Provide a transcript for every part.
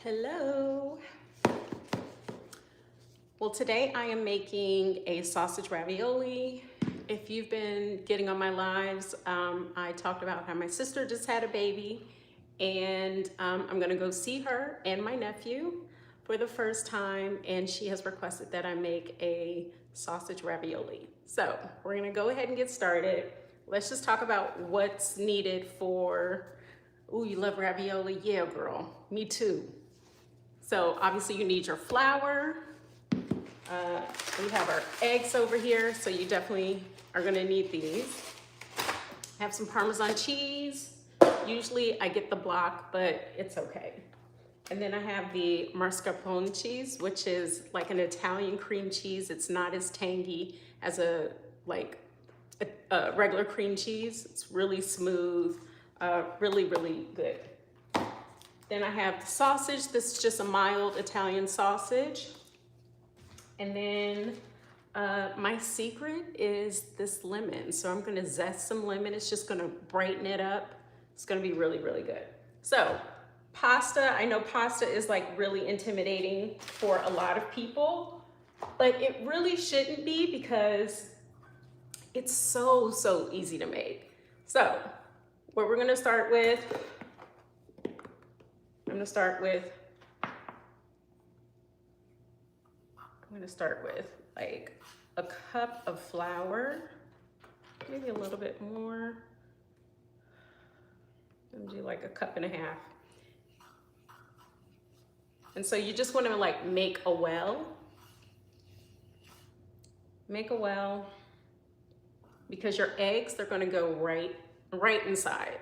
Hello. Well, today I am making a sausage ravioli. If you've been getting on my lives, I talked about how my sister just had a baby, and I'm gonna go see her and my nephew for the first time, and she has requested that I make a sausage ravioli. So we're gonna go ahead and get started. Let's just talk about what's needed for, ooh, you love ravioli? Yeah, girl, me too. So obviously you need your flour. We have our eggs over here, so you definitely are gonna need these. I have some Parmesan cheese. Usually I get the block, but it's okay. And then I have the mascarpone cheese, which is like an Italian cream cheese. It's not as tangy as a regular cream cheese. It's really smooth, really, really good. Then I have the sausage. This is just a mild Italian sausage. And then my secret is this lemon. So I'm gonna zest some lemon. It's just gonna brighten it up. It's gonna be really, really good. So pasta, I know pasta is like really intimidating for a lot of people, but it really shouldn't be because it's so easy to make. So what we're gonna start with, I'm gonna start with like a cup of flour, maybe a little bit more. I'm gonna do like a cup and a half. And so you just wanna like make a well. Make a well, because your eggs, they're gonna go right inside.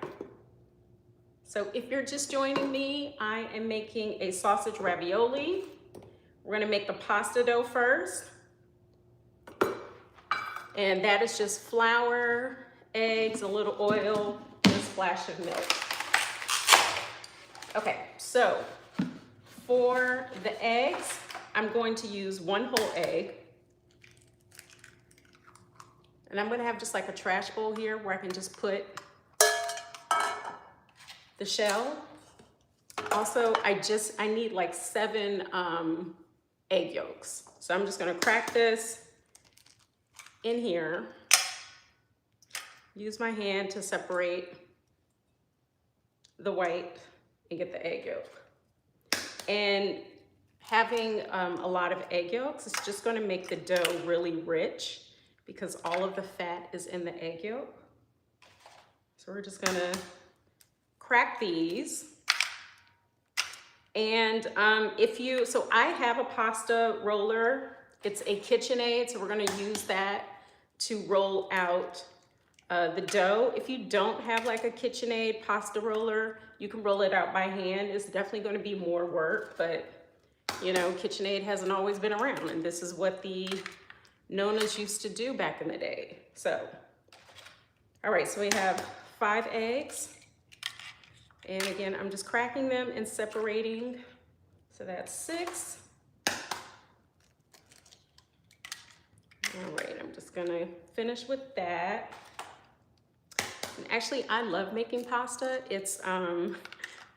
So if you're just joining me, I am making a sausage ravioli. We're gonna make the pasta dough first. And that is just flour, eggs, a little oil, and a splash of milk. Okay, so for the eggs, I'm going to use one whole egg. And I'm gonna have just like a trash bowl here where I can just put the shell. Also, I need like 7 egg yolks. So I'm just gonna crack this in here. Use my hand to separate the white and get the egg yolk. And having a lot of egg yolks is just gonna make the dough really rich because all of the fat is in the egg yolk. So we're just gonna crack these. And so I have a pasta roller. It's a KitchenAid, so we're gonna use that to roll out the dough. If you don't have like a KitchenAid pasta roller, you can roll it out by hand. It's definitely gonna be more work, but you know, KitchenAid hasn't always been around, and this is what the Nonas used to do back in the day. So, all right, so we have 5 eggs. And again, I'm just cracking them and separating. So that's 6. All right, I'm just gonna finish with that. And actually, I love making pasta.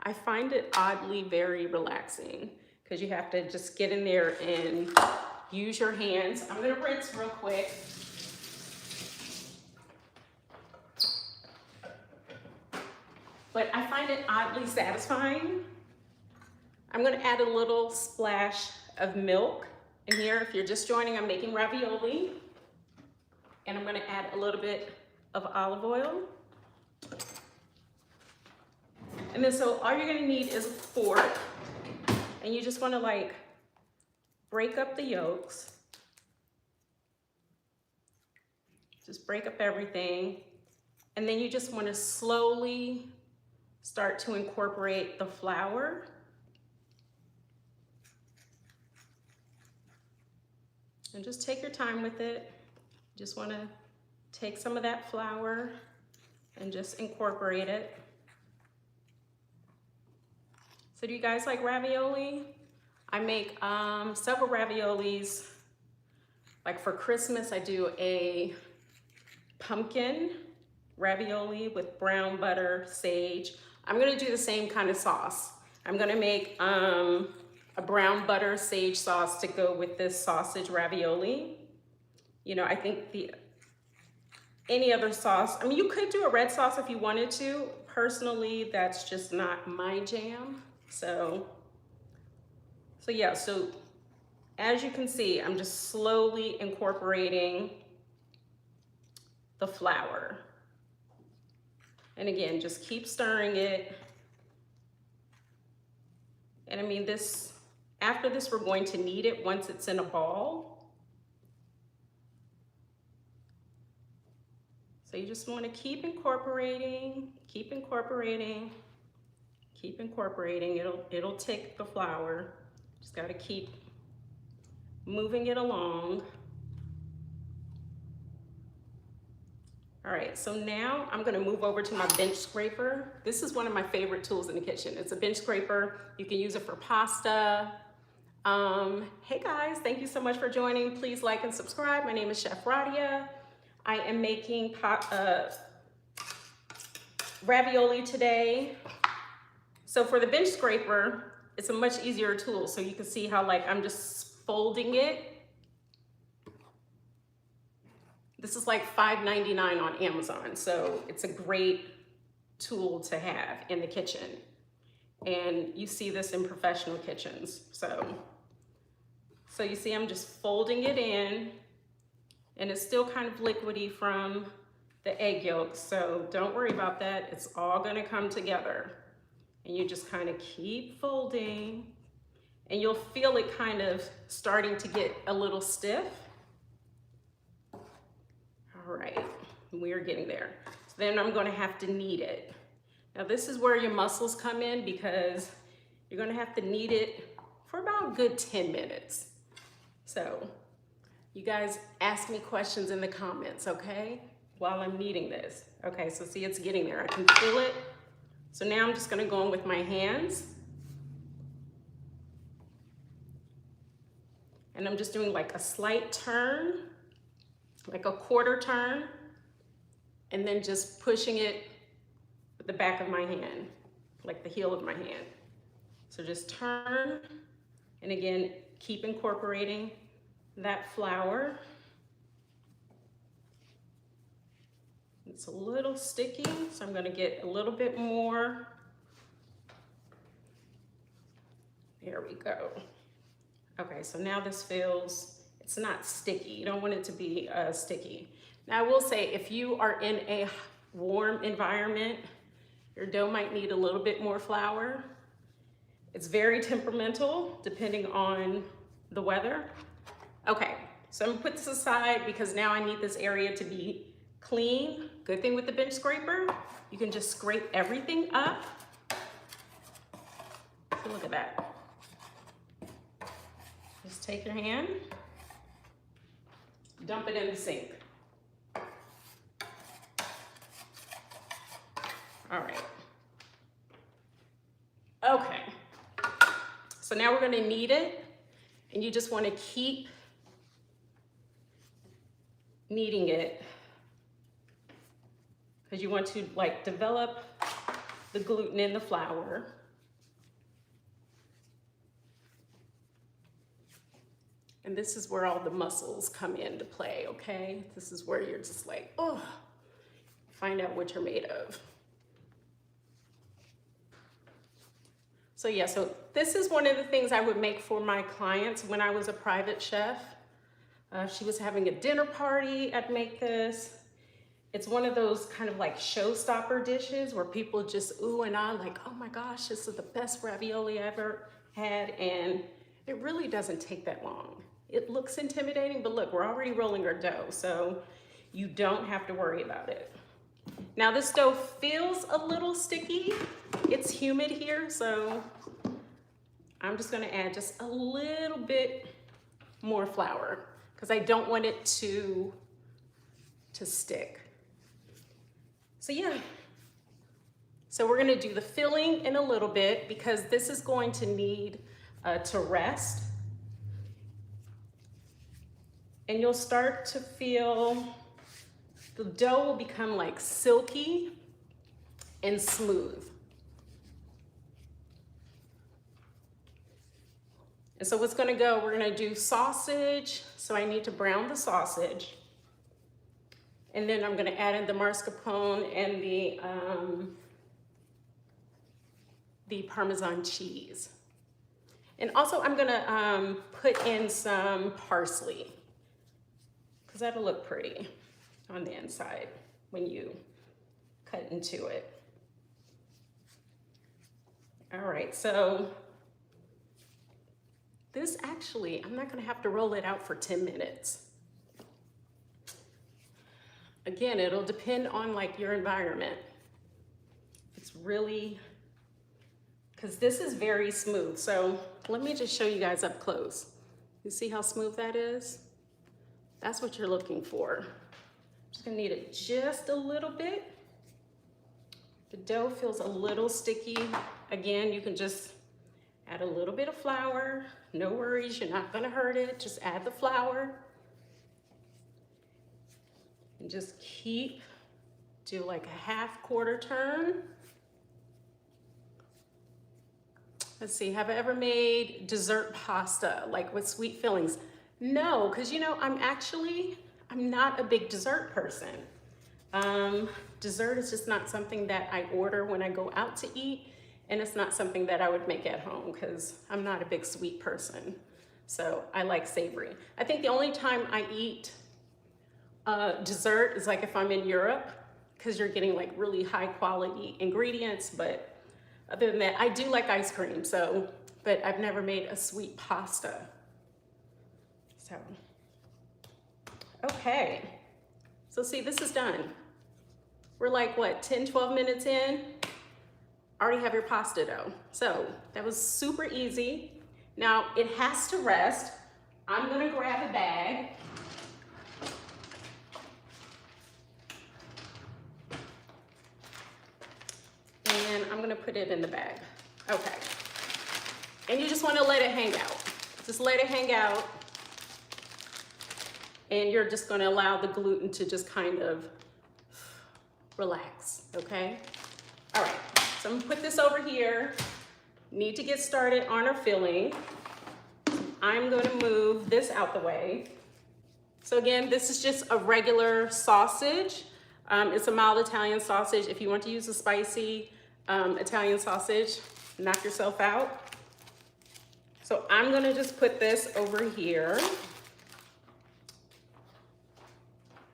I find it oddly very relaxing because you have to just get in there and use your hands. I'm gonna rinse real quick. But I find it oddly satisfying. I'm gonna add a little splash of milk in here. If you're just joining, I'm making ravioli. And I'm gonna add a little bit of olive oil. And then so all you're gonna need is a fork. And you just wanna like break up the yolks. Just break up everything. And then you just wanna slowly start to incorporate the flour. And just take your time with it. Just wanna take some of that flour and just incorporate it. So do you guys like ravioli? I make several raviolis. Like for Christmas, I do a pumpkin ravioli with brown butter, sage. I'm gonna do the same kind of sauce. I'm gonna make a brown butter sage sauce to go with this sausage ravioli. You know, I think any other sauce, I mean, you could do a red sauce if you wanted to. Personally, that's just not my jam. So yeah, so as you can see, I'm just slowly incorporating the flour. And again, just keep stirring it. And I mean, after this, we're going to knead it once it's in a ball. So you just want to keep incorporating, keep incorporating, keep incorporating. It'll take the flour. Just got to keep moving it along. All right, so now I'm gonna move over to my bench scraper. This is one of my favorite tools in the kitchen. It's a bench scraper. You can use it for pasta. Hey guys, thank you so much for joining. Please like and subscribe. My name is Chef Radia. I am making ravioli today. So for the bench scraper, it's a much easier tool. So you can see how like I'm just folding it. This is like $5.99 on Amazon, so it's a great tool to have in the kitchen. And you see this in professional kitchens. So you see I'm just folding it in, and it's still kind of liquidy from the egg yolks, so don't worry about that. It's all gonna come together. And you just kind of keep folding, and you'll feel it kind of starting to get a little stiff. All right, we are getting there. So then I'm gonna have to knead it. Now this is where your muscles come in, because you're gonna have to knead it for about a good 10 minutes. So you guys ask me questions in the comments, okay? While I'm kneading this. Okay, so see, it's getting there. I can feel it. So now I'm just gonna go in with my hands. And I'm just doing like a slight turn, like a quarter turn, and then just pushing it with the back of my hand, like the heel of my hand. So just turn, and again, keep incorporating that flour. It's a little sticky, so I'm gonna get a little bit more. There we go. Okay, so now this feels, it's not sticky. You don't want it to be sticky. Now I will say, if you are in a warm environment, your dough might need a little bit more flour. It's very temperamental depending on the weather. Okay, so I'm gonna put this aside because now I need this area to be clean. Good thing with the bench scraper, you can just scrape everything up. So look at that. Just take your hand, dump it in the sink. All right. Okay. So now we're gonna knead it, and you just wanna keep kneading it, because you want to like develop the gluten in the flour. And this is where all the muscles come into play, okay? This is where you're just like, oh, find out what you're made of. So yeah, so this is one of the things I would make for my clients when I was a private chef. She was having a dinner party, I'd make this. It's one of those kind of like showstopper dishes where people just ooh and ah, like, oh my gosh, this is the best ravioli I ever had. And it really doesn't take that long. It looks intimidating, but look, we're already rolling our dough, so you don't have to worry about it. Now this dough feels a little sticky. It's humid here, so I'm just gonna add just a little bit more flour because I don't want it to stick. So yeah, so we're gonna do the filling in a little bit because this is going to need to rest. And you'll start to feel the dough will become like silky and smooth. And so what's gonna go, we're gonna do sausage. So I need to brown the sausage. And then I'm gonna add in the mascarpone and the Parmesan cheese. And also I'm gonna put in some parsley because that'll look pretty on the inside when you cut into it. All right, so this actually, I'm not gonna have to roll it out for 10 minutes. Again, it'll depend on like your environment. It's really, because this is very smooth. So let me just show you guys up close. You see how smooth that is? That's what you're looking for. Just gonna knead it just a little bit. The dough feels a little sticky. Again, you can just add a little bit of flour. No worries, you're not gonna hurt it. Just add the flour. And just do like a half quarter turn. Let's see, have I ever made dessert pasta, like with sweet fillings? No, because you know, I'm not a big dessert person. Dessert is just not something that I order when I go out to eat, and it's not something that I would make at home because I'm not a big sweet person. So I like savory. I think the only time I eat dessert is like if I'm in Europe, because you're getting like really high quality ingredients, but other than that, I do like ice cream, but I've never made a sweet pasta. So, okay. So see, this is done. We're like, what, 10, 12 minutes in? Already have your pasta dough. So that was super easy. Now it has to rest. I'm gonna grab a bag. And I'm gonna put it in the bag. Okay. And you just wanna let it hang out. Just let it hang out. And you're just gonna allow the gluten to just kind of relax, okay? All right, so I'm gonna put this over here. Need to get started on our filling. I'm gonna move this out the way. So again, this is just a regular sausage. It's a mild Italian sausage. If you want to use a spicy Italian sausage, knock yourself out. So I'm gonna just put this over here.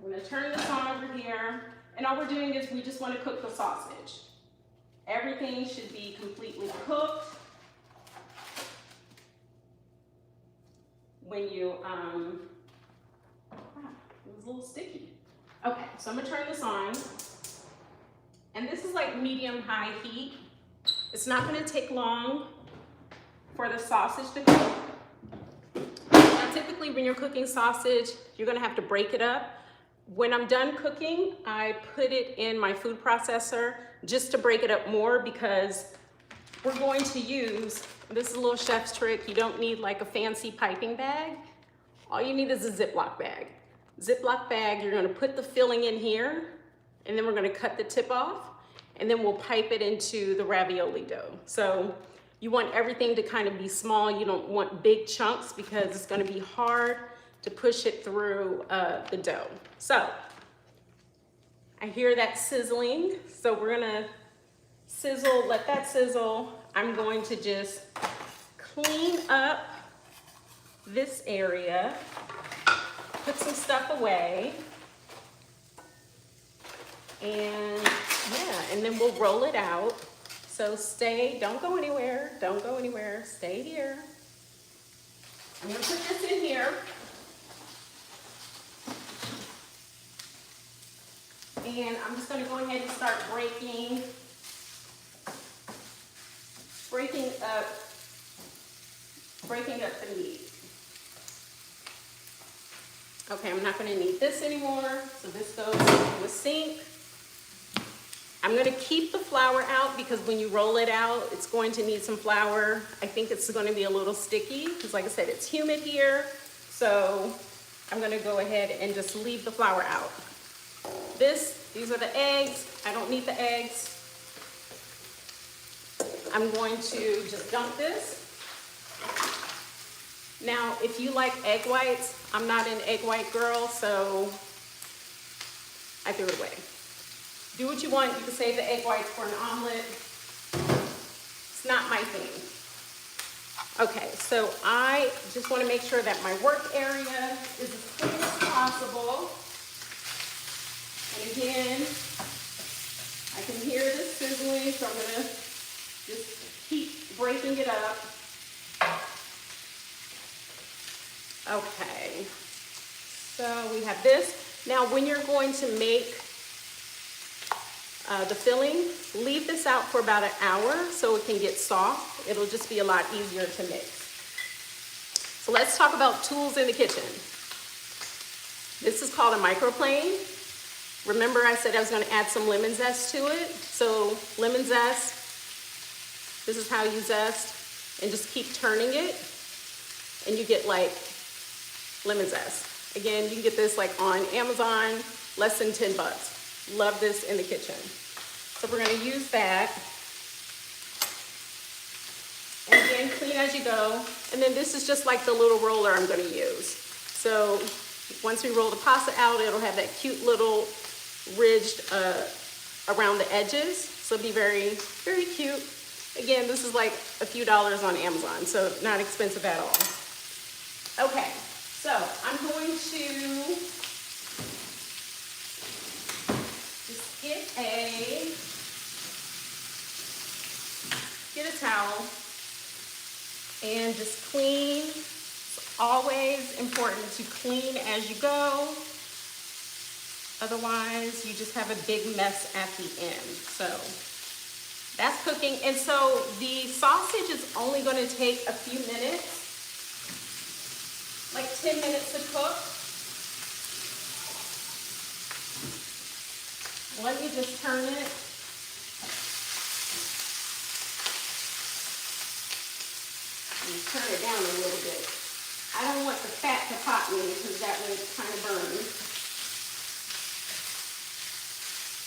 I'm gonna turn this on over here. And all we're doing is we just wanna cook the sausage. Everything should be completely cooked. When you, wow, it was a little sticky. Okay, so I'm gonna turn this on. And this is like medium-high heat. It's not gonna take long for the sausage to cook. Now, typically when you're cooking sausage, you're gonna have to break it up. When I'm done cooking, I put it in my food processor just to break it up more because we're going to use, this is a little chef's trick, you don't need like a fancy piping bag. All you need is a Ziploc bag. Ziploc bag, you're gonna put the filling in here, and then we're gonna cut the tip off, and then we'll pipe it into the ravioli dough. So you want everything to kind of be small. You don't want big chunks because it's gonna be hard to push it through the dough. So I hear that sizzling. So we're gonna sizzle, let that sizzle. I'm going to just clean up this area, put some stuff away, and yeah, and then we'll roll it out. So don't go anywhere, stay here. I'm gonna put this in here. And I'm just gonna go ahead and start breaking up the meat. Okay, I'm not gonna need this anymore, so this goes into a sink. I'm gonna keep the flour out because when you roll it out, it's going to need some flour. I think it's gonna be a little sticky because like I said, it's humid here. So I'm gonna go ahead and just leave the flour out. These are the eggs. I don't need the eggs. I'm going to just dump this. Now, if you like egg whites, I'm not an egg white girl, so I threw it away. Do what you want. You can save the egg whites for an omelet. It's not my thing. Okay, so I just want to make sure that my work area is as clean as possible. And again, I can hear the sizzling, so I'm going to just keep breaking it up. Okay, so we have this. Now, when you're going to make the filling, leave this out for about an hour so it can get soft. It'll just be a lot easier to mix. So let's talk about tools in the kitchen. This is called a microplane. Remember I said I was going to add some lemon zest to it? So lemon zest, this is how you zest, and just keep turning it, and you get like lemon zest. Again, you can get this like on Amazon, less than 10 bucks. Love this in the kitchen. So we're going to use that. And again, clean as you go. And then this is just like the little roller I'm going to use. So once we roll the pasta out, it'll have that cute little ridged around the edges. So it'll be very, very cute. Again, this is like a few dollars on Amazon, so not expensive at all. Okay, so I'm going to just get a towel and just clean. It's always important to clean as you go. Otherwise, you just have a big mess at the end. So that's cooking. And so the sausage is only going to take a few minutes, like 10 minutes to cook. Let me just turn it. And turn it down a little bit. I don't want the fat to pop me because that would kind of burn.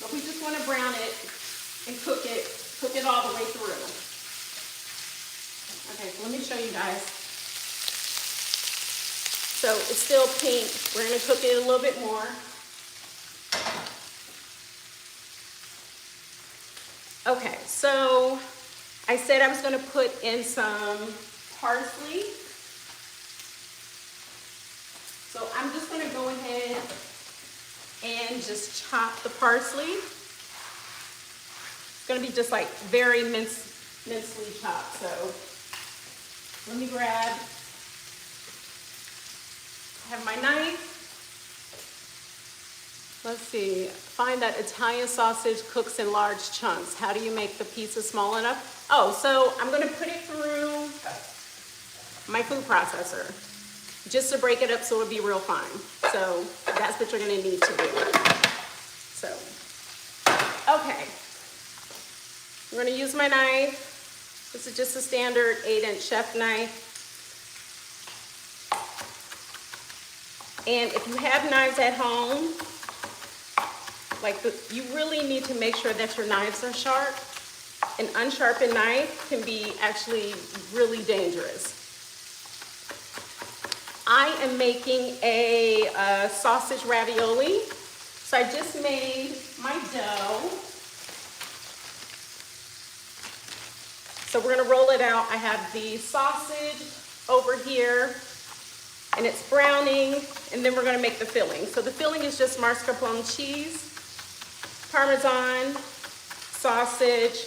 But we just want to brown it and cook it all the way through. Okay, so let me show you guys. So it's still pink. We're going to cook it a little bit more. Okay, so I said I was going to put in some parsley. So I'm just going to go ahead and just chop the parsley. It's going to be just like very mincely chopped. So let me grab, I have my knife. Let's see, find that Italian sausage cooks in large chunks. How do you make the pizza small enough? Oh, so I'm going to put it through my food processor just to break it up so it'll be real fine. So that's what you're going to need to do. So, okay. I'm going to use my knife. This is just a standard 8-inch chef knife. And if you have knives at home, you really need to make sure that your knives are sharp. An unsharpened knife can be actually really dangerous. I am making a sausage ravioli. So I just made my dough. So we're gonna roll it out. I have the sausage over here and it's browning, and then we're gonna make the filling. So the filling is just mascarpone cheese, Parmesan, sausage,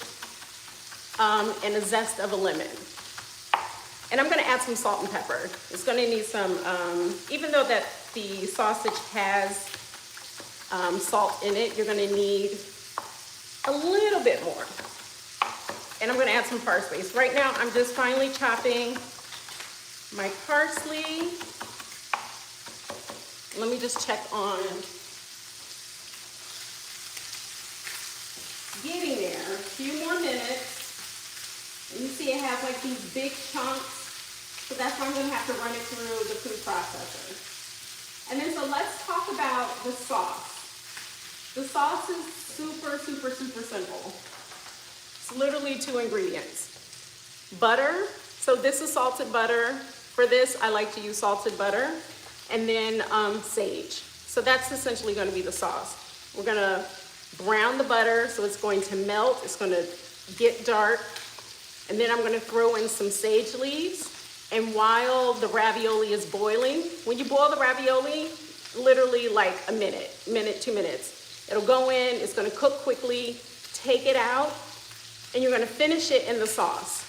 and a zest of a lemon. And I'm gonna add some salt and pepper. It's gonna need some, even though that the sausage has salt in it, you're gonna need a little bit more. And I'm gonna add some parsley. So right now, I'm just finely chopping my parsley. Let me just check on getting there. A few more minutes. And you see it has like these big chunks. So that's why I'm gonna have to run it through the food processor. And then so let's talk about the sauce. The sauce is super, super, super simple. It's literally 2 ingredients. Butter, so this is salted butter. For this, I like to use salted butter and then sage. So that's essentially gonna be the sauce. We're gonna brown the butter so it's going to melt, it's gonna get dark, and then I'm gonna throw in some sage leaves. And while the ravioli is boiling, when you boil the ravioli, literally like a minute, 2 minutes. It'll go in, it's gonna cook quickly, take it out, and you're gonna finish it in the sauce.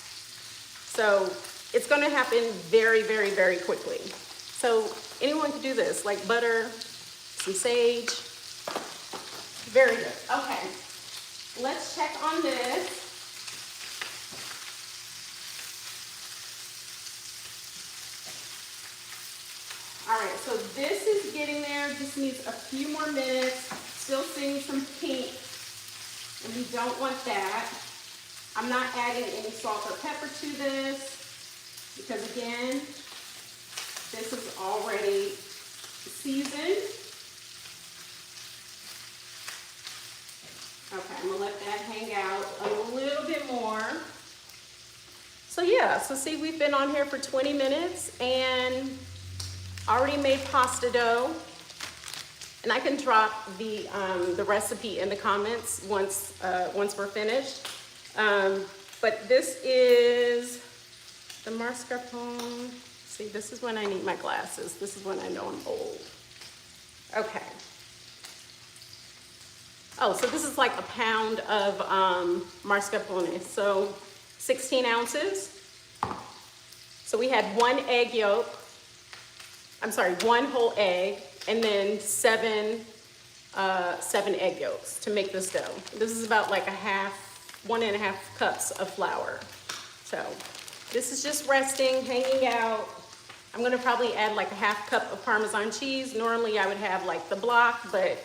So it's gonna happen very, very, very quickly. So anyone can do this, like butter, some sage. Very good. Okay, let's check on this. All right, so this is getting there, just needs a few more minutes. Still seeing some pink, and we don't want that. I'm not adding any salt or pepper to this, because again, this is already seasoned. Okay, I'm gonna let that hang out a little bit more. So yeah, so see, we've been on here for 20 minutes and already made pasta dough. And I can drop the recipe in the comments once we're finished. But this is the mascarpone. See, this is when I need my glasses. This is when I know I'm old. Okay. Oh, so this is like a pound of mascarpone. So 16 ounces. So we had 1 egg yolk. I'm sorry, 1 whole egg, and then 7 egg yolks to make this dough. This is about like 1.5 cups of flour. So this is just resting, hanging out. I'm gonna probably add like 1/2 cup of Parmesan cheese. Normally I would have like the block, but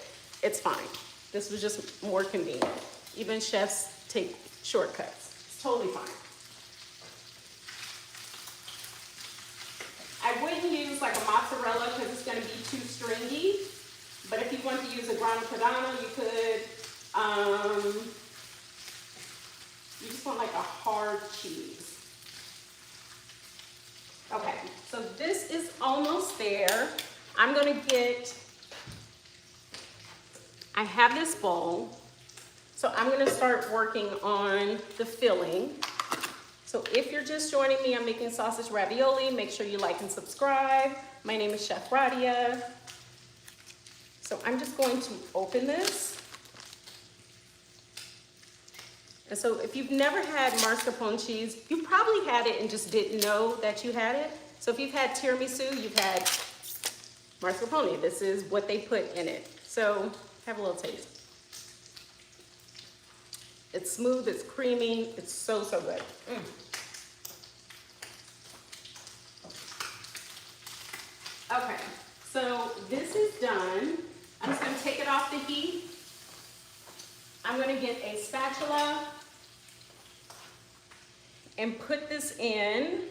it's fine. This was just more convenient. Even chefs take shortcuts. It's totally fine. I wouldn't use like a mozzarella because it's going to be too stringy. But if you want to use a grana padano, you could. You just want like a hard cheese. Okay, so this is almost there. I'm going to get, I have this bowl. So I'm going to start working on the filling. So if you're just joining me, I'm making sausage ravioli. Make sure you like and subscribe. My name is Chef Radia. So I'm just going to open this. And so if you've never had mascarpone cheese, you probably had it and just didn't know that you had it. So if you've had tiramisu, you've had mascarpone. This is what they put in it. So have a little taste. It's smooth, it's creamy, it's so, so good. Okay, so this is done. I'm just gonna take it off the heat. I'm gonna get a spatula and put this in.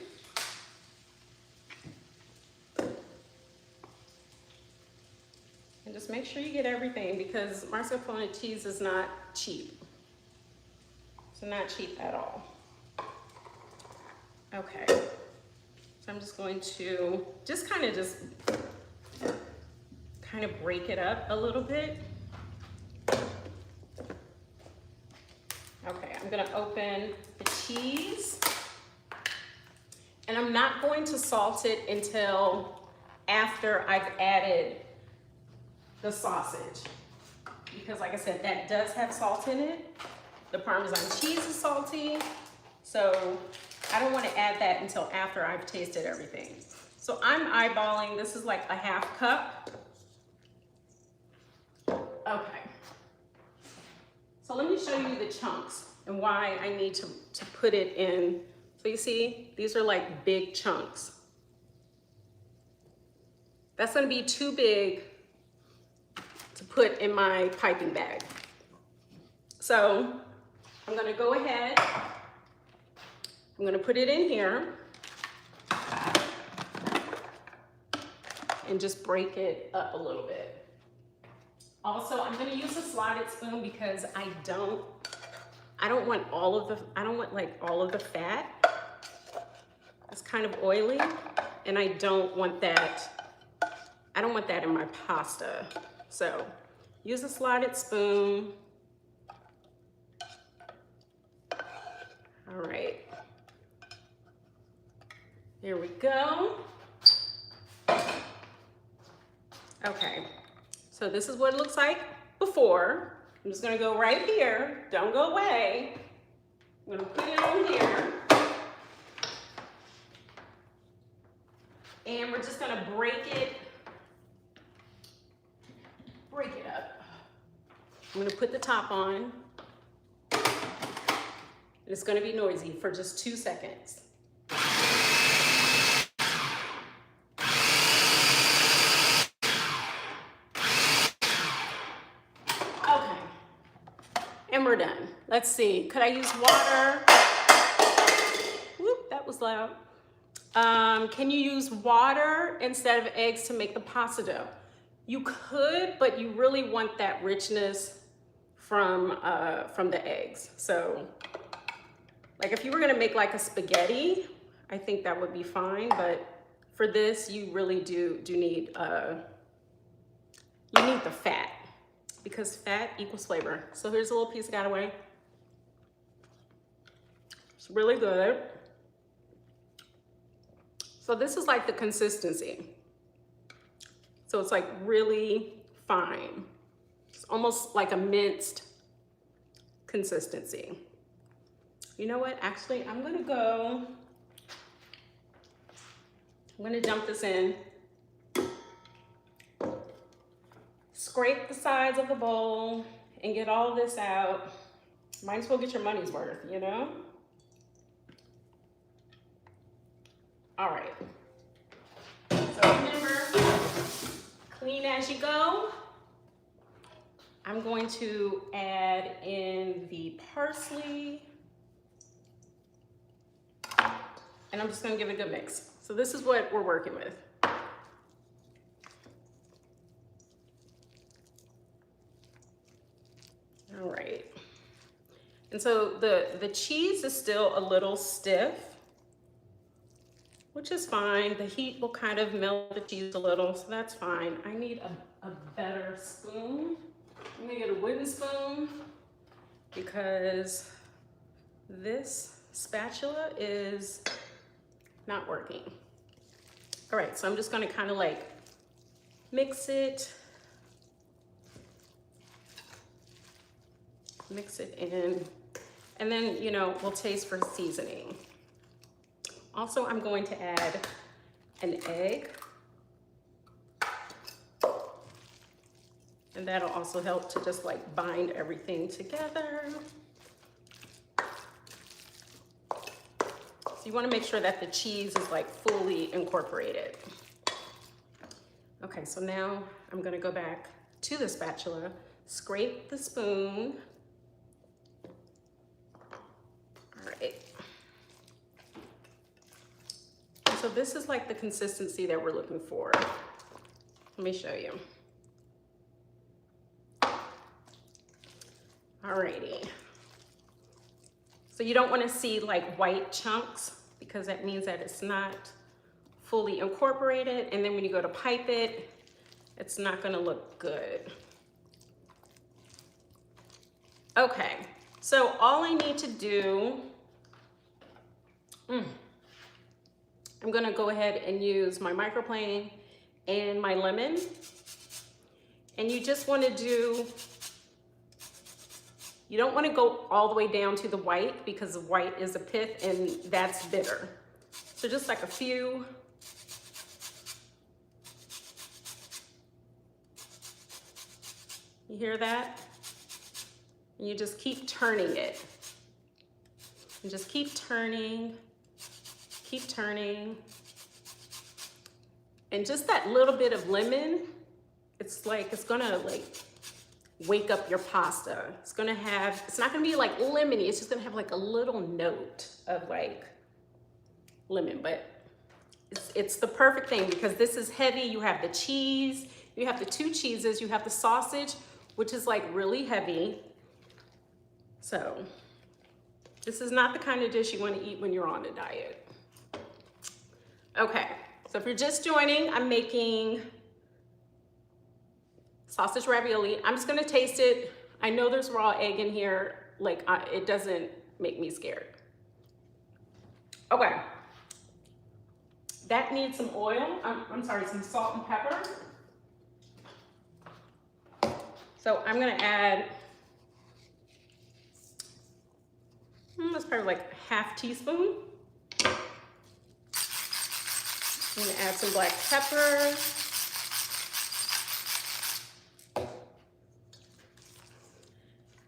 And just make sure you get everything because mascarpone cheese is not cheap. It's not cheap at all. Okay, so I'm just going to kind of break it up a little bit. Okay, I'm gonna open the cheese. And I'm not going to salt it until after I've added the sausage. Because like I said, that does have salt in it. The Parmesan cheese is salty, so I don't want to add that until after I've tasted everything. So I'm eyeballing, this is like 1/2 cup. Okay. So let me show you the chunks and why I need to put it in. So you see, these are like big chunks. That's gonna be too big to put in my piping bag. So I'm gonna go ahead, I'm gonna put it in here and just break it up a little bit. Also, I'm gonna use a slotted spoon because I don't want all of the, I don't want like all of the fat. It's kind of oily. and I don't want that in my pasta. So use a slotted spoon. All right, here we go. Okay, so this is what it looks like before. I'm just gonna go right here, don't go away. I'm gonna put it on here. And we're just gonna break it up. I'm gonna put the top on. And it's gonna be noisy for just 2 seconds. Okay, and we're done. Let's see, could I use water? Whoop, that was loud. Can you use water instead of eggs to make the pasta dough? You could, but you really want that richness from the eggs. So, like if you were gonna make like a spaghetti, I think that would be fine. But for this, you really do need you need the fat, because fat equals flavor. So here's a little piece I got away. It's really good. So this is like the consistency. So it's like really fine. It's almost like a minced consistency. You know what? Actually, I'm gonna dump this in. Scrape the sides of the bowl and get all this out. Might as well get your money's worth, you know? All right. So remember, clean as you go. I'm going to add in the parsley. And I'm just gonna give it a good mix. So this is what we're working with. All right. And so the cheese is still a little stiff, which is fine. The heat will kind of melt the cheese a little, so that's fine. I need a better spoon. I'm gonna get a wooden spoon because this spatula is not working. All right, so I'm just gonna kind of like mix it in, and then, you know, we'll taste for seasoning. Also, I'm going to add an egg, and that'll also help to just like bind everything together. So you want to make sure that the cheese is like fully incorporated. Okay, so now I'm going to go back to the spatula, scrape the spoon. All right. So this is like the consistency that we're looking for. Let me show you. Alrighty. So you don't want to see like white chunks because that means that it's not fully incorporated. And then when you go to pipe it, it's not going to look good. Okay. So all I need to do, I'm gonna go ahead and use my microplane and my lemon. And you just wanna you don't wanna go all the way down to the white because the white is a pith and that's bitter. So just like a few. You hear that? And you just keep turning it. And just keep turning. Keep turning. And just that little bit of lemon, it's gonna like wake up your pasta. It's not gonna be like lemony, it's just gonna have like a little note of like lemon, but it's the perfect thing because this is heavy. You have the cheese, you have the 2 cheeses, you have the sausage, which is like really heavy. So this is not the kind of dish you wanna eat when you're on a diet. Okay, So if you're just joining, I'm making sausage ravioli. I'm just gonna taste it. I know there's raw egg in here. Like, it doesn't make me scared. Okay. That needs some oil. I'm sorry, some salt and pepper. So I'm gonna add, that's probably like ½ teaspoon. I'm gonna add some black pepper.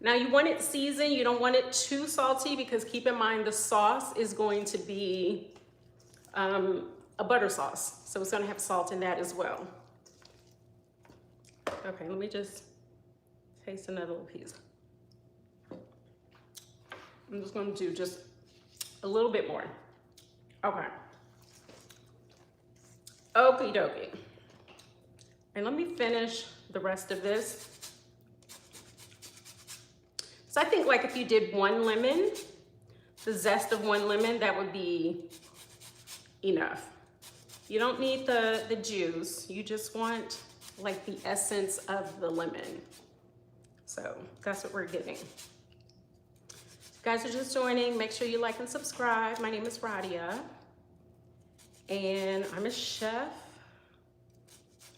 Now you want it seasoned, you don't want it too salty because keep in mind the sauce is going to be a butter sauce. So it's gonna have salt in that as well. Okay, let me just taste another little piece. I'm just gonna do just a little bit more. Okay. Okie dokie. And let me finish the rest of this. So I think like if you did 1 lemon, the zest of 1 lemon, that would be enough. You don't need the juice. You just want like the essence of the lemon. So that's what we're getting. If you guys are just joining, make sure you like and subscribe. My name is Radia, and I'm a chef.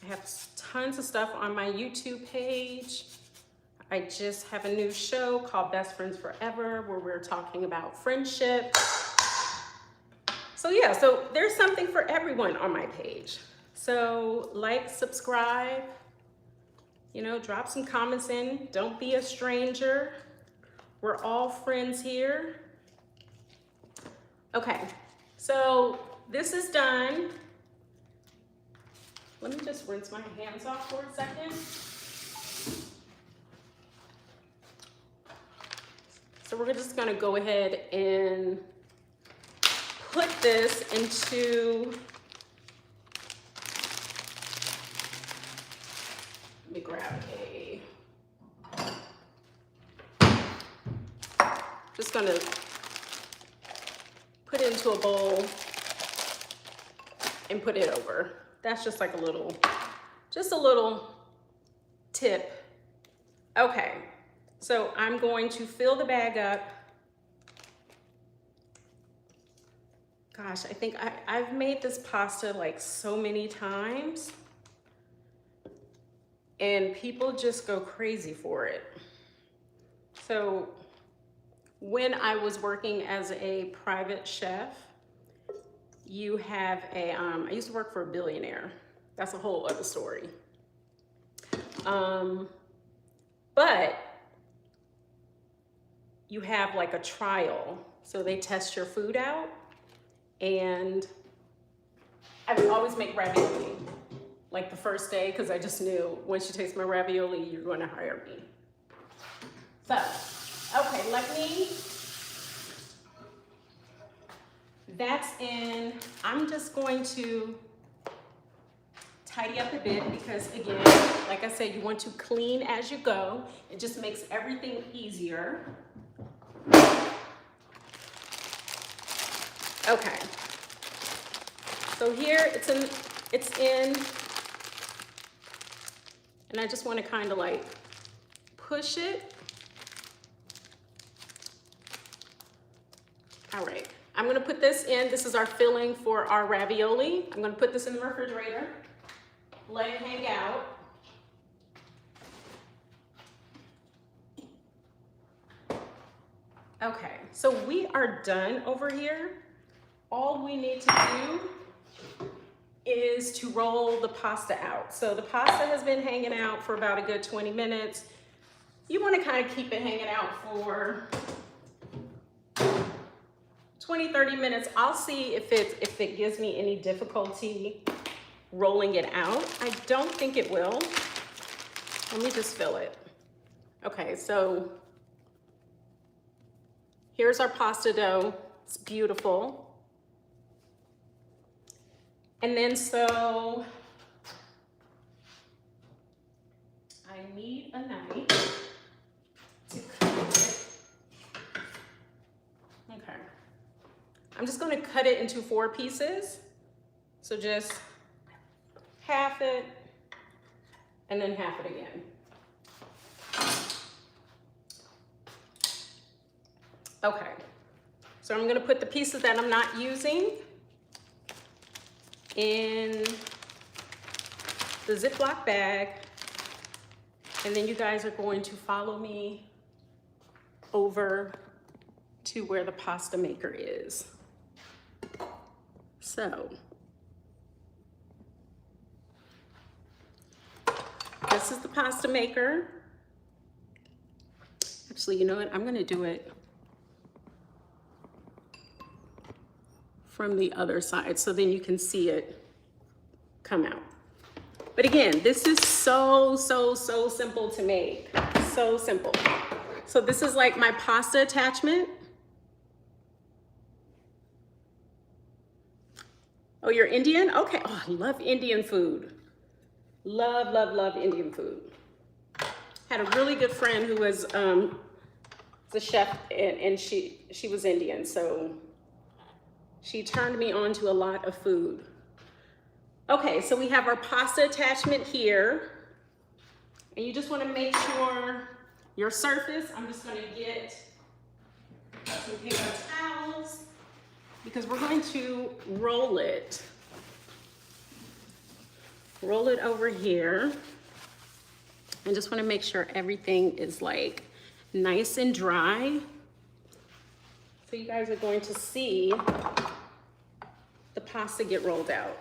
I have tons of stuff on my YouTube page. I just have a new show called Best Friends Forever where we're talking about friendship. So yeah, so there's something for everyone on my page. So like, subscribe, you know, drop some comments in. Don't be a stranger. We're all friends here. Okay, so this is done. Let me just rinse my hands off for a second. So we're just gonna go ahead and put this into, let me grab just gonna put it into a bowl and put it over. That's just like just a little tip. Okay. So I'm going to fill the bag up. Gosh, I think I've made this pasta like so many times and people just go crazy for it. So when I was working as a private chef, you have I used to work for a billionaire. That's a whole other story. But you have like a trial. So they test your food out, and I would always make ravioli like the first day because I just knew once you taste my ravioli, you're going to hire me. So, okay, that's in. I'm just going to tidy up a bit because again, like I said, you want to clean as you go. It just makes everything easier. Okay, so here it's in, and I just want to kind of like push it. All right, I'm gonna put this in. This is our filling for our ravioli. I'm gonna put this in the refrigerator, let it hang out. Okay, so we are done over here. All we need to do is to roll the pasta out. So the pasta has been hanging out for about a good 20 minutes. You want to kind of keep it hanging out for 20, 30 minutes. I'll see if it gives me any difficulty rolling it out. I don't think it will. Let me just fill it. Okay, so here's our pasta dough. It's beautiful. And then so I need a knife to cut it. Okay. I'm just going to cut it into 4 pieces. So just half it, and then half it again. Okay, so I'm gonna put the pieces that I'm not using in the Ziploc bag, and then you guys are going to follow me over to where the pasta maker is. So, this is the pasta maker. Actually, you know what? I'm gonna do it from the other side so then you can see it come out. But again, this is so simple to make. So simple. So this is like my pasta attachment. Oh, you're Indian? Okay. Oh, I love Indian food. Love Indian food. Had a really good friend who was the chef, and she was Indian, so she turned me on to a lot of food. Okay, so we have our pasta attachment here, and you just want to make sure your surface, I'm just going to get some paper towels because we're going to roll it. Roll it over here. I just want to make sure everything is like nice and dry. So you guys are going to see the pasta get rolled out.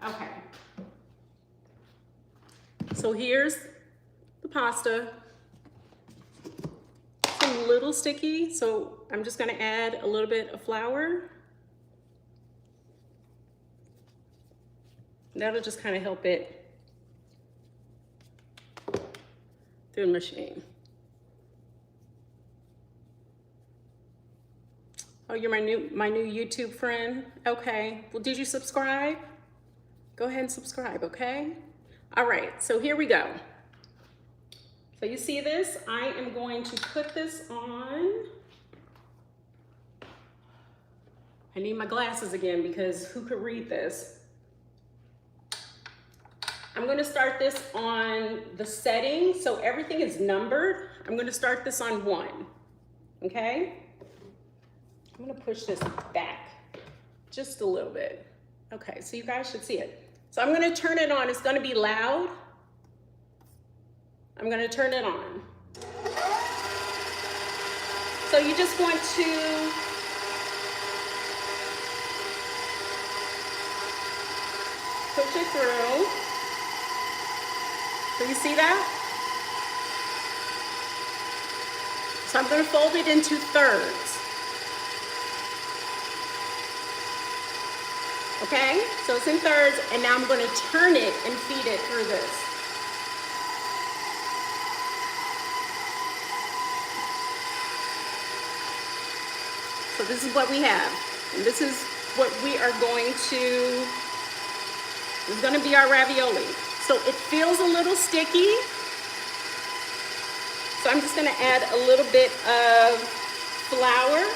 Okay. So here's the pasta. It's a little sticky, so I'm just going to add a little bit of flour. That'll just kind of help it through the machine. Oh, you're my new YouTube friend? Okay. Well, did you subscribe? Go ahead and subscribe, okay? All right, so here we go. So you see this? I am going to put this on. I need my glasses again because who could read this? I'm gonna start this on the setting, so everything is numbered. I'm gonna start this on 1, okay? I'm gonna push this back just a little bit. Okay, so you guys should see it. So I'm gonna turn it on. It's gonna be loud. I'm gonna turn it on. So you just want to push it through. So you see that? So I'm going to fold it into thirds. Okay? So it's in thirds, and now I'm going to turn it and feed it through this. So this is what we have. And this is what we are going to, this is going to be our ravioli. So it feels a little sticky. So I'm just gonna add a little bit of flour.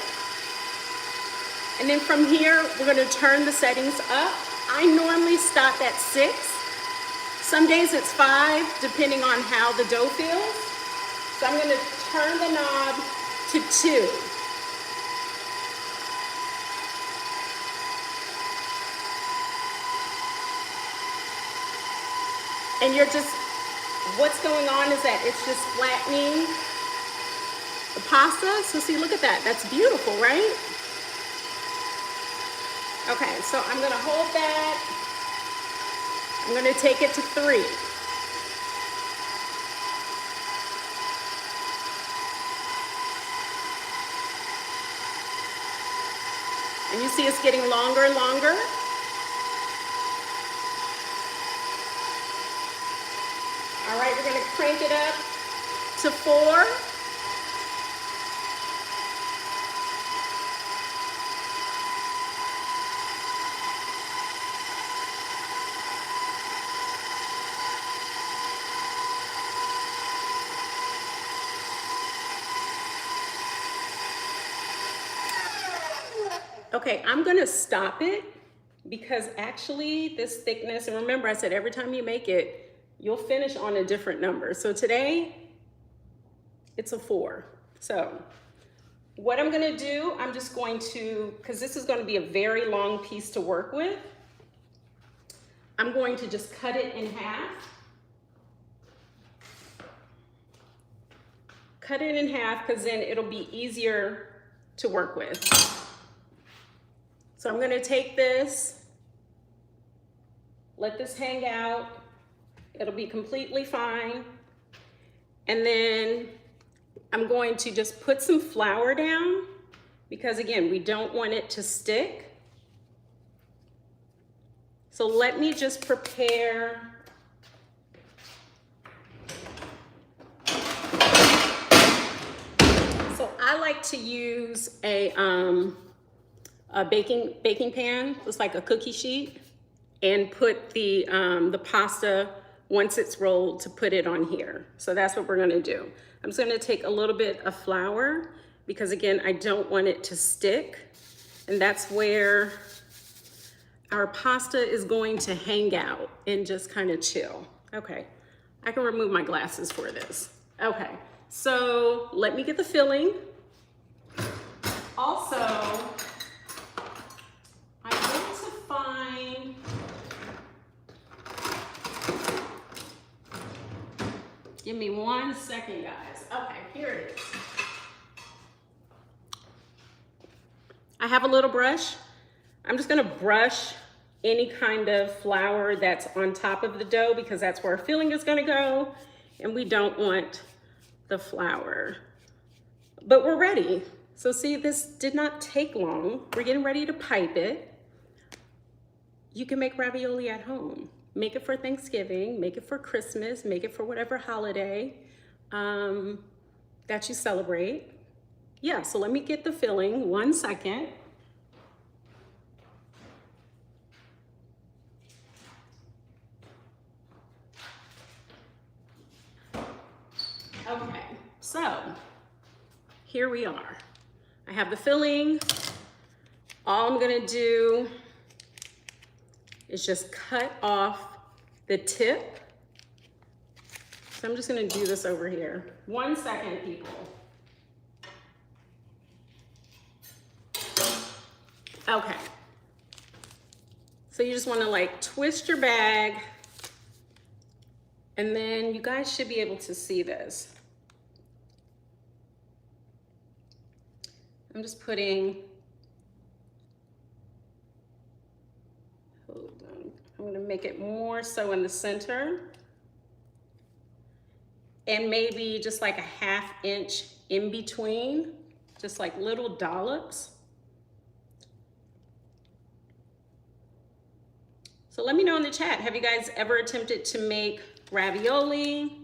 And then from here, we're gonna turn the settings up. I normally stop at 6. Some days it's 5, depending on how the dough feels. So I'm gonna turn the knob to 2. And you're just, what's going on is that it's just flattening the pasta. So see, look at that. That's beautiful, right? Okay, so I'm gonna hold that. I'm gonna take it to 3. And you see it's getting longer and longer. All right, we're gonna crank it up to 4. Okay, I'm gonna stop it because actually this thickness, and remember I said every time you make it, you'll finish on a different number. So today, it's a 4. So what I'm gonna do, I'm just going to, because this is gonna be a very long piece to work with, I'm going to just cut it in half. Cut it in half because then it'll be easier to work with. So I'm gonna take this, let this hang out. It'll be completely fine. And then I'm going to just put some flour down because again, we don't want it to stick. So let me just prepare So I like to use a baking pan. It's like a cookie sheet, and put the pasta once it's rolled to put it on here. So that's what we're gonna do. I'm just gonna take a little bit of flour because again, I don't want it to stick. And that's where our pasta is going to hang out and just kind of chill. Okay, I can remove my glasses for this. Okay, so let me get the filling. Also, I want to find, give me 1 second, guys. Okay, here it is. I have a little brush. I'm just gonna brush any kind of flour that's on top of the dough because that's where our filling is gonna go, and we don't want the flour. But we're ready. So see, this did not take long. We're getting ready to pipe it. You can make ravioli at home. Make it for Thanksgiving, make it for Christmas, make it for whatever holiday that you celebrate. Yeah, so let me get the filling, 1 second. Okay, so here we are. I have the filling. All I'm gonna do is just cut off the tip. So I'm just gonna do this over here. 1 second, people. Okay. So you just wanna like twist your bag, and then you guys should be able to see this. I'm just putting, hold on, I'm gonna make it more so in the center, and maybe just like a 1/2 inch in between, just like little dollops. So let me know in the chat, have you guys ever attempted to make ravioli?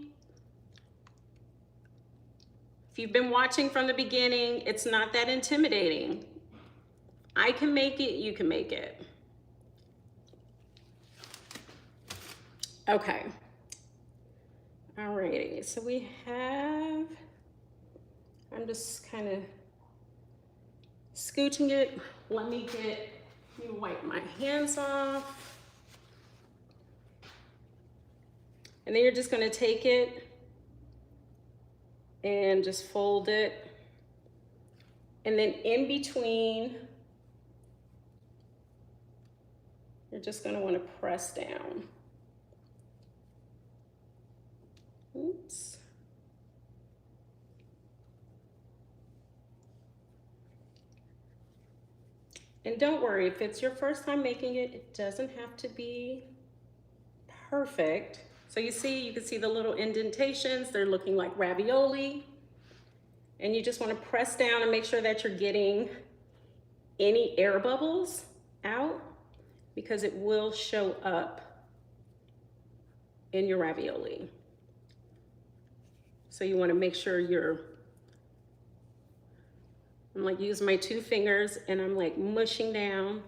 If you've been watching from the beginning, it's not that intimidating. I can make it, you can make it. Okay. Alrighty, so we have, I'm just kind of scooching it. Let me wipe my hands off. And then you're just gonna take it and just fold it. And then in between, you're just gonna wanna press down. Oops. And don't worry, if it's your first time making it, it doesn't have to be perfect. So you can see the little indentations, they're looking like ravioli. And you just wanna press down and make sure that you're getting any air bubbles out, because it will show up in your ravioli. So you wanna make sure I'm like using my 2 fingers and I'm like mushing down,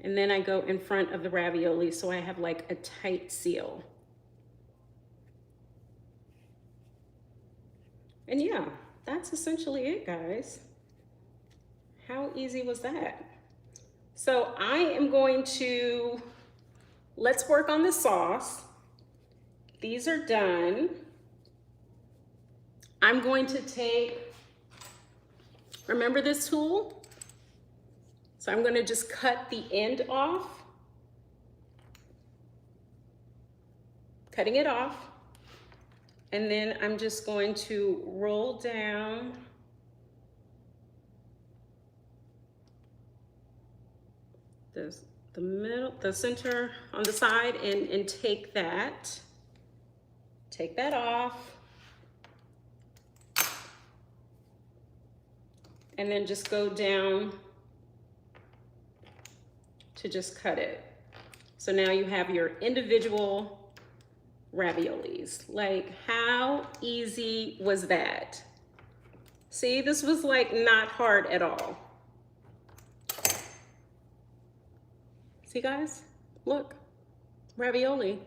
and then I go in front of the ravioli so I have like a tight seal. And yeah, that's essentially it, guys. How easy was that? So I am going to, let's work on the sauce. These are done. I'm going to take, remember this tool? So I'm going to just cut the end off. Cutting it off. And then I'm just going to roll down the middle, the center on the side, and take that off. And then just go down to just cut it. So now you have your individual raviolis. Like, how easy was that? See, this was like not hard at all. See guys, look, ravioli.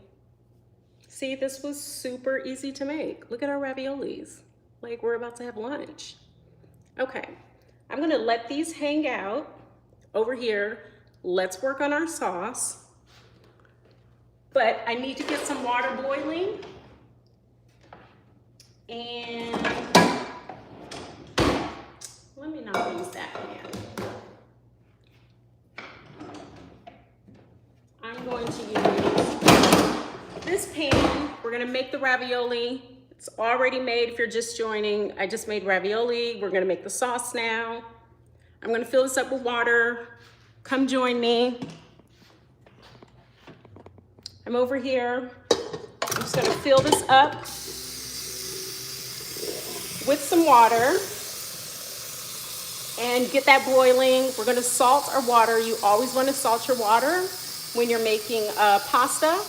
See, this was super easy to make. Look at our raviolis. Like, we're about to have lunch. Okay, I'm gonna let these hang out over here. Let's work on our sauce. But I need to get some water boiling. And let me not use that pan. I'm going to use this pan. We're gonna make the ravioli. It's already made if you're just joining. I just made ravioli. We're gonna make the sauce now. I'm gonna fill this up with water. Come join me. I'm over here. I'm just gonna fill this up with some water and get that boiling. We're gonna salt our water. You always wanna salt your water when you're making pasta.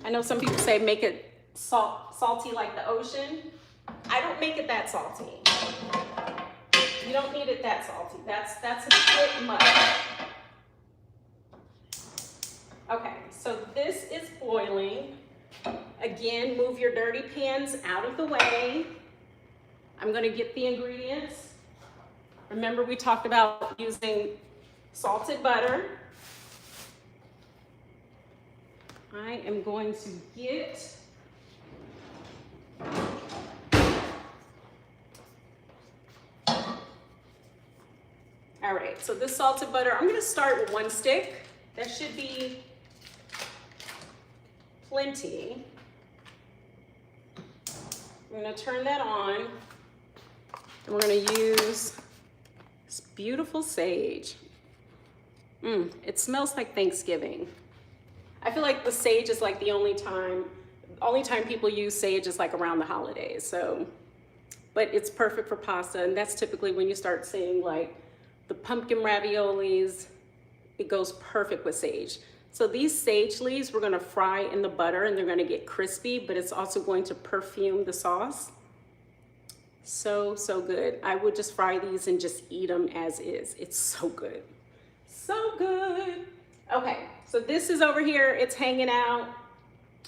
I know some people say make it salty like the ocean. I don't make it that salty. You don't need it that salty. That's a bit much. Okay, so this is boiling. Again, move your dirty pans out of the way. I'm gonna get the ingredients. Remember, we talked about using salted butter. I am going to get all right, so this salted butter, I'm gonna start with 1 stick. That should be plenty. I'm gonna turn that on, and we're gonna use this beautiful sage. It smells like Thanksgiving. I feel like the sage is like the only time people use sage is like around the holidays. So, but it's perfect for pasta, and that's typically when you start seeing like the pumpkin raviolis. It goes perfect with sage. So these sage leaves we're gonna fry in the butter, and they're gonna get crispy, but it's also going to perfume the sauce. So, so good. I would just fry these and just eat them as is. It's so good. So good. Okay, so this is over here. It's hanging out.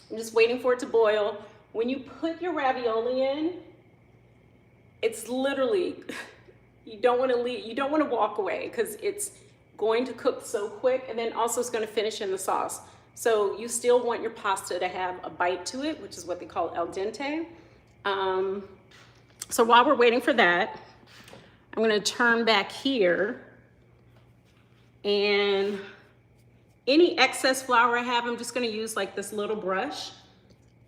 I'm just waiting for it to boil. When you put your ravioli in, it's literally, you don't want to leave, you don't want to walk away because it's going to cook so quick, and then also it's going to finish in the sauce. So you still want your pasta to have a bite to it, which is what they call al dente. So while we're waiting for that, I'm going to turn back here, and any excess flour I have, I'm just going to use like this little brush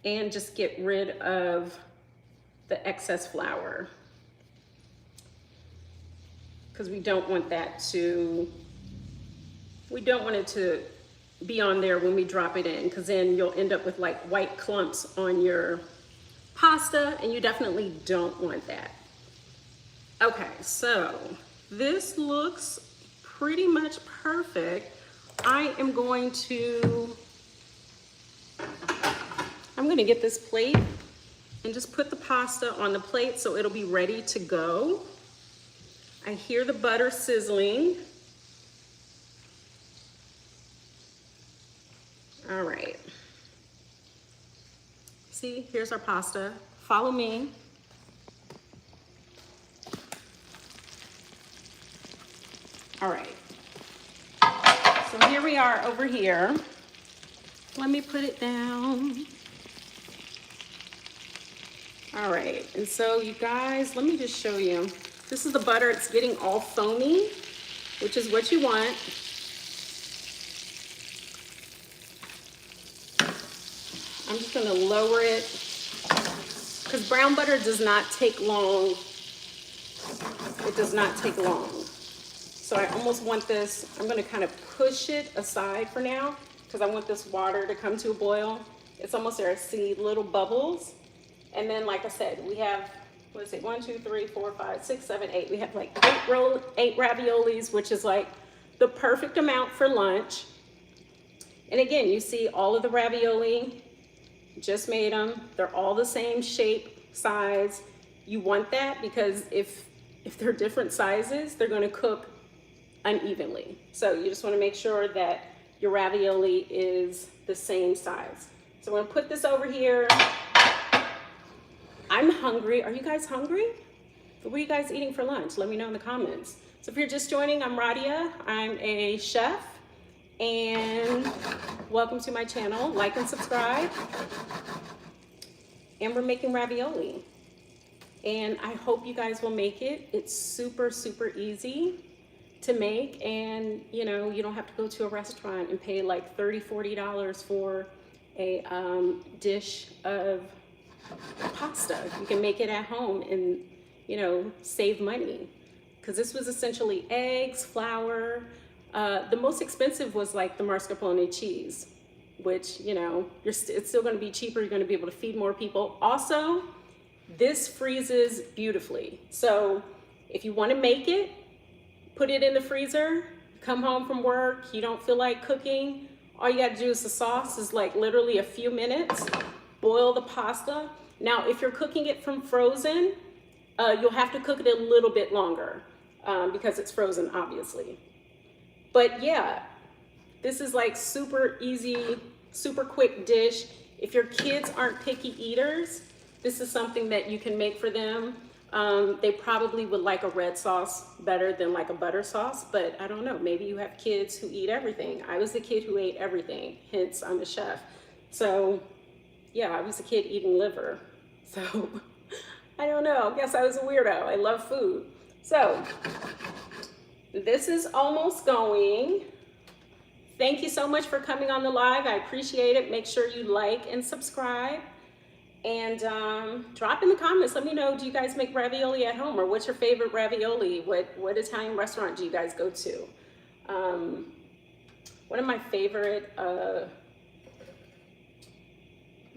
and just get rid of the excess flour, because we don't want that to, we don't want it to be on there when we drop it in, because then you'll end up with like white clumps on your pasta, and you definitely don't want that. Okay, so this looks pretty much perfect. I'm going to get this plate and just put the pasta on the plate so it'll be ready to go. I hear the butter sizzling. All right. See, here's our pasta. Follow me. jar over here. Let me put it down. All right, and so you guys, let me just show you. This is the butter. It's getting all foamy, which is what you want. I'm just gonna lower it because brown butter does not take long. It does not take long. So I almost want this, I'm gonna kind of push it aside for now because I want this water to come to a boil. It's almost there. I see little bubbles. And then, like I said, we have, what is it, 1, 2, 3, 4, 5, 6, 7, 8. We have like 8 raviolis, which is like the perfect amount for lunch. And again, you see all of the ravioli, just made them. They're all the same shape, size. You want that because if they're different sizes, they're gonna cook unevenly. So you just wanna make sure that your ravioli is the same size. So I'm gonna put this over here. I'm hungry. Are you guys hungry? What are you guys eating for lunch? Let me know in the comments. So if you're just joining, I'm Radia. I'm a chef, and welcome to my channel. Like and subscribe. And we're making ravioli. And I hope you guys will make it. It's super, super easy to make, and you know, you don't have to go to a restaurant and pay like $30, $40 for a dish of pasta. You can make it at home and, you know, save money, because this was essentially eggs, flour. The most expensive was like the mascarpone cheese, which, you know, it's still going to be cheaper. You're going to be able to feed more people. Also, this freezes beautifully. So if you want to make it, put it in the freezer, come home from work, you don't feel like cooking, all you got to do is the sauce is like literally a few minutes. Boil the pasta. Now, if you're cooking it from frozen, you'll have to cook it a little bit longer because it's frozen, obviously. But yeah, this is like super easy, super quick dish. If your kids aren't picky eaters, this is something that you can make for them. They probably would like a red sauce better than like a butter sauce, but I don't know. Maybe you have kids who eat everything. I was the kid who ate everything, hence I'm a chef. So yeah, I was a kid eating liver. So I don't know, I guess I was a weirdo. I love food. So this is almost going. Thank you so much for coming on the live. I appreciate it. Make sure you like and subscribe. And drop in the comments. Let me know, do you guys make ravioli at home? Or what's your favorite ravioli? What Italian restaurant do you guys go to? One of my favorite, I'm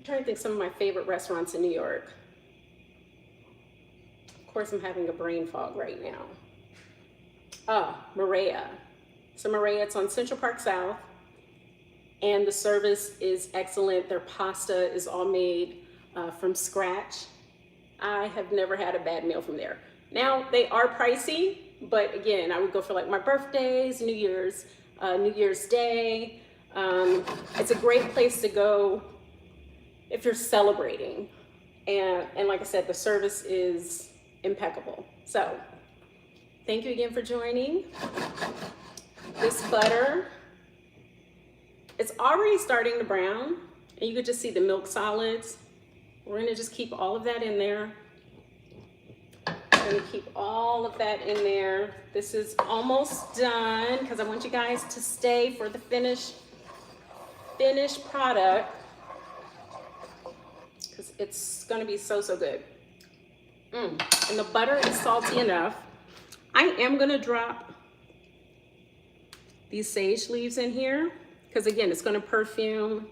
trying to think some of my favorite restaurants in New York. Of course, I'm having a brain fog right now. Maria. So Maria, it's on Central Park South. And the service is excellent. Their pasta is all made from scratch. I have never had a bad meal from there. Now, they are pricey, but again, I would go for like my birthdays, New Year's Day. It's a great place to go if you're celebrating. And like I said, the service is impeccable. So thank you again for joining. This butter, it's already starting to brown, and you could just see the milk solids. We're gonna just keep all of that in there. We're gonna keep all of that in there. This is almost done because I want you guys to stay for the finished product, because it's gonna be so, so good. And the butter is salty enough. I am gonna drop these sage leaves in here because again, it's gonna perfume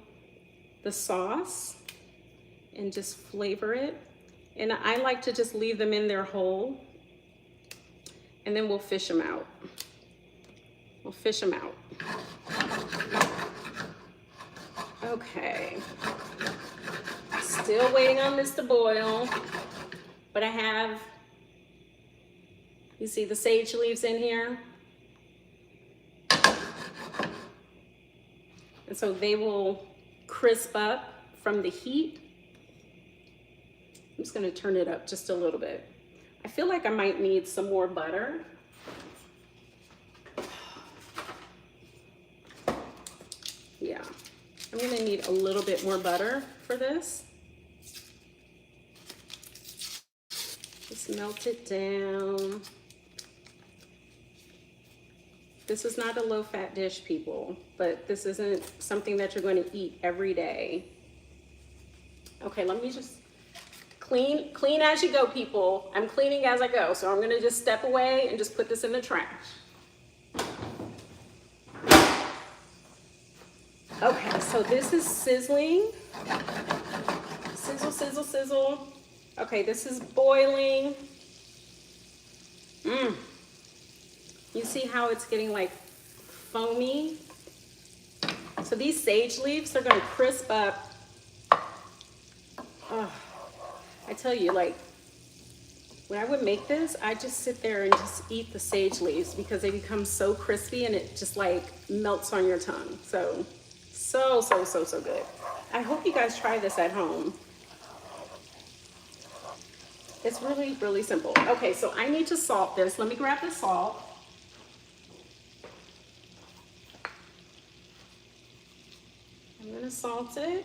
the sauce and just flavor it. And I like to just leave them in there whole, and then we'll fish them out. We'll fish them out. Okay. Still waiting on this to boil, but I have, you see the sage leaves in here? And so they will crisp up from the heat. I'm just gonna turn it up just a little bit. I feel like I might need some more butter. I'm gonna need a little bit more butter for this. Just melt it down. This is not a low-fat dish, people, but this isn't something that you're going to eat every day. Okay, let me just clean as you go, people. I'm cleaning as I go, so I'm gonna just step away and just put this in the trash. Okay, so this is sizzling. Sizzle, sizzle, sizzle. Okay, this is boiling. You see how it's getting like foamy? So these sage leaves are gonna crisp up. Oh, I tell you, like, when I would make this, I just sit there and just eat the sage leaves because they become so crispy and it just like melts on your tongue. So good. I hope you guys try this at home. It's really, really simple. Okay, so I need to salt this. Let me grab the salt. I'm gonna salt it.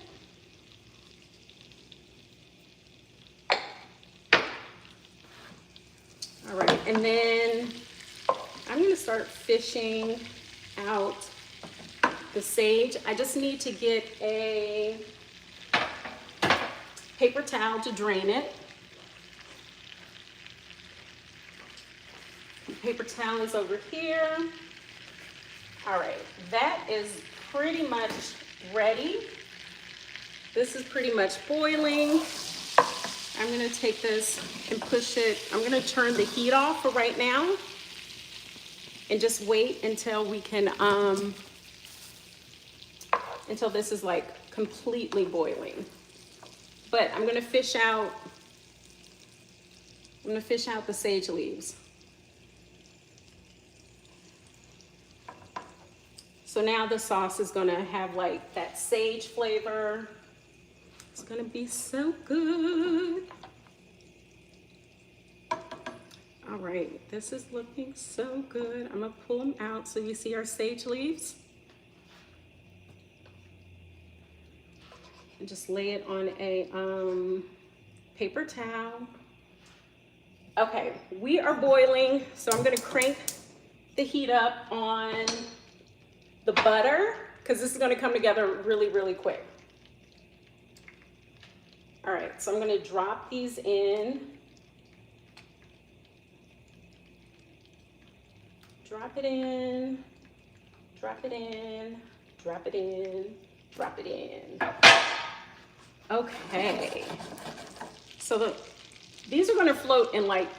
All right, and then I'm gonna start fishing out the sage. I just need to get a paper towel to drain it. The paper towel is over here. All right, that is pretty much ready. This is pretty much boiling. I'm gonna take this and push it. I'm gonna turn the heat off for right now and just wait until we can, until this is like completely boiling. But I'm gonna fish out the sage leaves. So now the sauce is gonna have like that sage flavor. It's gonna be so good. All right, this is looking so good. I'm gonna pull them out so you see our sage leaves. And just lay it on a paper towel. Okay, we are boiling, so I'm gonna crank the heat up on the butter because this is gonna come together really, really quick. All right, so I'm gonna drop these in. Drop it in, drop it in, drop it in, drop it in. Okay, so these are gonna float in like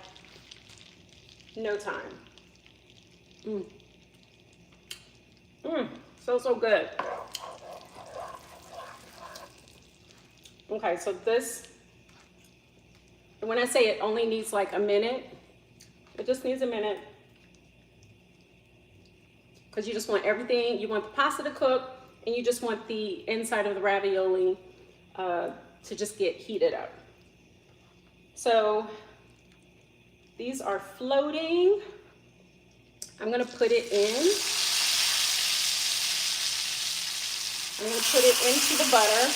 no time. So good. Okay, so this, when I say it only needs like a minute, it just needs a minute. Because you just want everything, you want the pasta to cook, and you just want the inside of the ravioli to just get heated up. So these are floating. I'm gonna put it in. I'm gonna put it into the butter.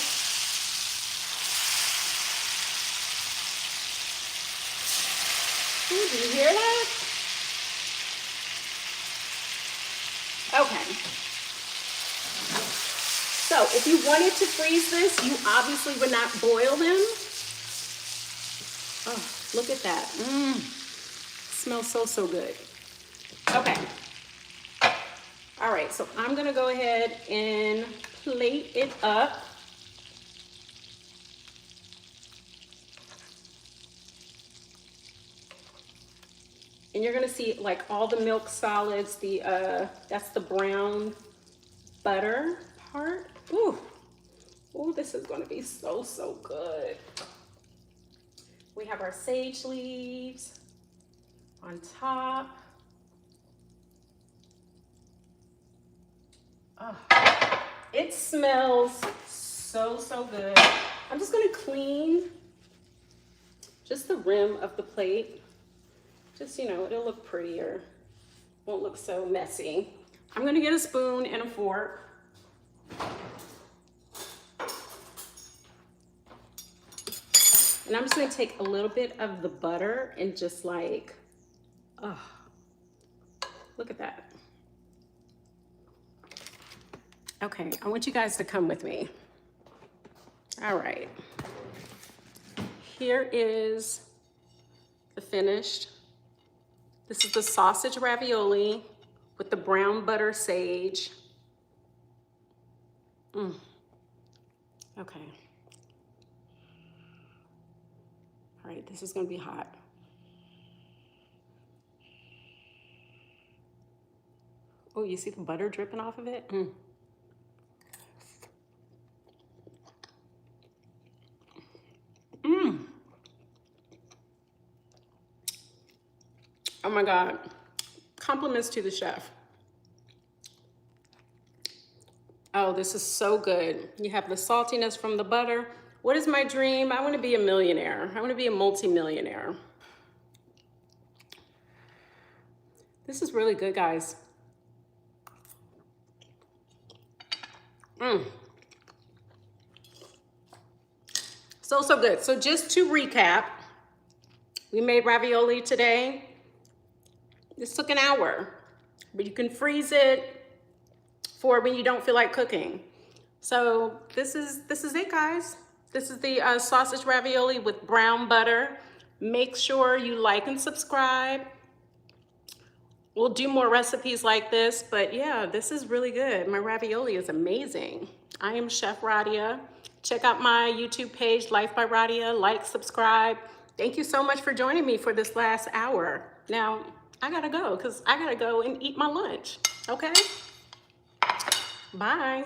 Ooh, do you hear that? Okay. So if you wanted to freeze this, you obviously would not boil them. Oh, look at that. Smells so good. Okay. All right, so I'm gonna go ahead and plate it up. And you're gonna see like all the milk solids, that's the brown butter part. Ooh, this is gonna be so good. We have our sage leaves on top. Oh, it smells so good. I'm just gonna clean just the rim of the plate. Just, you know, it'll look prettier. Won't look so messy. I'm gonna get a spoon and a fork. And I'm just gonna take a little bit of the butter and just like, oh, look at that. Okay, I want you guys to come with me. All right. Here is the finished. This is the sausage ravioli with the brown butter sage. Okay. All right, this is gonna be hot. Oh, you see the butter dripping off of it? Oh my God. Compliments to the chef. Oh, this is so good. You have the saltiness from the butter. What is my dream? I want to be a millionaire. I want to be a multi-millionaire. This is really good, guys. So good. So just to recap, we made ravioli today. This took an hour, but you can freeze it for when you don't feel like cooking. So this is it, guys. This is the sausage ravioli with brown butter. Make sure you like and subscribe. We'll do more recipes like this, but yeah, this is really good. My ravioli is amazing. I am Chef Radia. Check out my YouTube page, Life by Radia. Like, subscribe. Thank you so much for joining me for this last hour. Now, I gotta go because I gotta go and eat my lunch, okay? Bye.